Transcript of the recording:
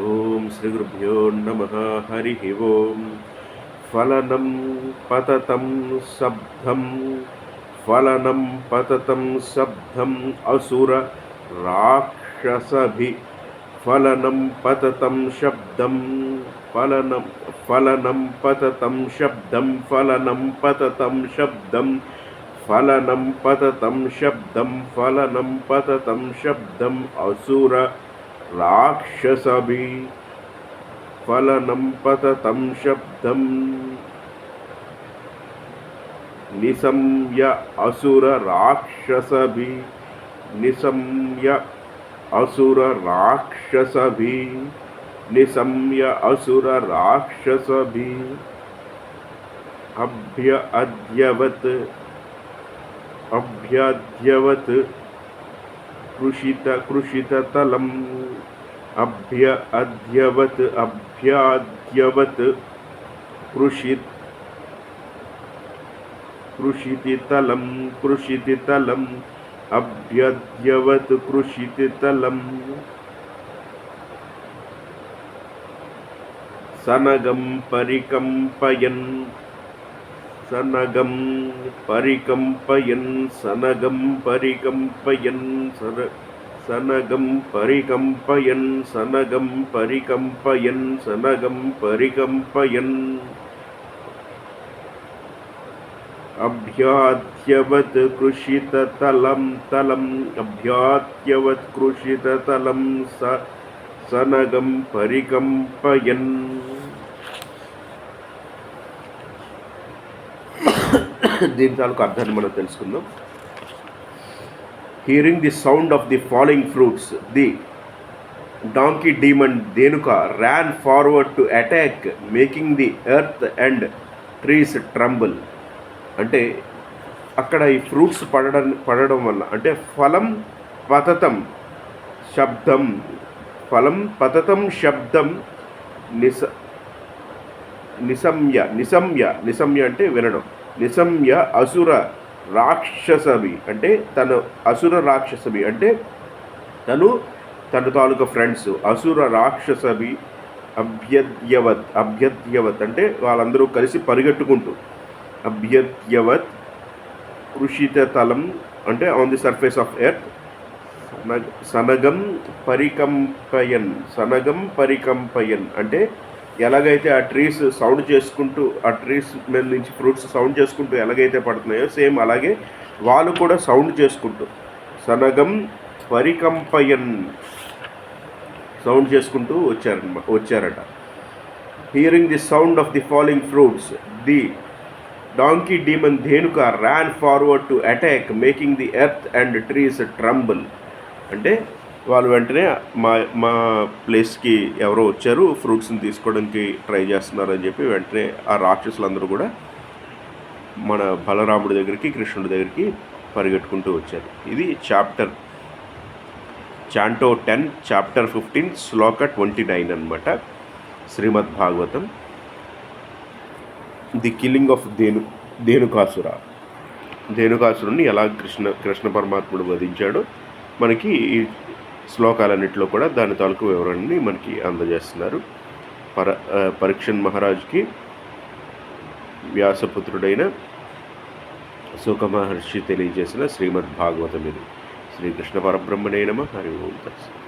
ఓం శ్రీ గురుభ్యో నమః. హరి ఓం. ఫలనం పతతం శబ్దం, ఫలనం పతతం శబ్దం అసుర రాక్షసభి, ఫలనం పతతం శబ్దం, ఫలనం పతతం శబ్దం, ఫలనం పతతం శబ్దం, ఫలనం పతతం శబ్దం, ఫలనం పతతం శబ్దం అసుర రాక్షసభి, ఫలనం పతతం శబ్దం నిశమ్య అసుర రాక్షసభి, నిశమ్య అసుర రాక్షసభి, నిశమ్య అసుర రాక్షసభి. అభ్యద్యవత్ అభ్యద్యవత్ కృషితతలం, అభ్యద్యవత్ అభ్యాద్యవత్ కృషితితలం, కృషితితలం అభ్యద్యవత్ కృషితితలం. సనగం పరికంపయన్, సనగం పరికంపయన్, సనగం పరికంపయన్, సనగం పరికంపయన్, సనగం పరికంపయన్, సనగం పరికంపయన్. అభ్యాద్యవత్ కృషితతలం తలం, అభ్యాద్యవత్ కృషితతలం సనగం పరికంపయన్. దీని తాలూకు అర్థాన్ని మనం తెలుసుకుందాం. Hearing the sound of the falling fruits, the donkey demon Dhenuka ran forward to attack, making the earth and trees tremble. అంటే అక్కడ ఈ ఫ్రూట్స్ పడడం వల్ల, అంటే ఫలం పతతం శబ్దం, ఫలం పతతం శబ్దం నిశమ్య, నిశమ్య నిశమ్య అంటే వినడం, నిశమ్య అసుర రాక్షసభి అంటే తను అసుర రాక్షసభి అంటే తన తాలూకా ఫ్రెండ్స్ అసుర రాక్షసభి. అభ్యద్యవత్, అభ్యద్యవత్ అంటే వాళ్ళందరూ కలిసి పరిగెట్టుకుంటూ, అభ్యద్యవత్ కృషితతలం అంటే on the surface of earth. సనగం పరికంపయన్, సనగం పరికంపయన్ అంటే ఎలాగైతే ఆ ట్రీస్ సౌండ్ చేసుకుంటూ, ఆ ట్రీస్ మీద నుంచి ఫ్రూట్స్ సౌండ్ చేసుకుంటూ ఎలాగైతే పడుతున్నాయో సేమ్ అలాగే వాళ్ళు కూడా సౌండ్ చేసుకుంటూ సనగం పరికంపయన్ సౌండ్ చేసుకుంటూ వచ్చారట. Hearing the sound of the falling fruits, the donkey demon Dhenuka ran forward to attack, making the earth and trees tremble. అంటే వాళ్ళు వెంటనే మా ప్లేస్కి ఎవరో వచ్చారు, ఫ్రూట్స్ని తీసుకోవడానికి ట్రై చేస్తున్నారు అని చెప్పి వెంటనే ఆ రాక్షసులందరూ కూడా మన బలరాముడి దగ్గరికి, కృష్ణుడి దగ్గరికి పరిగెట్టుకుంటూ వచ్చారు. ఇది చాంటో 10 చాప్టర్ 15 శ్లోక 29 అనమాట. శ్రీమద్ Bhagavatam. The killing of Dhenukasura, ధేనుకాసురుని ఎలా కృష్ణ పరమాత్ముడు వధించాడో మనకి ఈ శ్లోకాలన్నింటిలో కూడా దాని తాలూకు వివరణని మనకి అందజేస్తున్నారు. పరీక్షణ్ మహారాజుకి వ్యాసపుత్రుడైన శుక మహర్షి తెలియజేసిన శ్రీమద్ భాగవతం ఇది. శ్రీకృష్ణ పరబ్రహ్మణే నమః. హరి ఓం తత్సత్.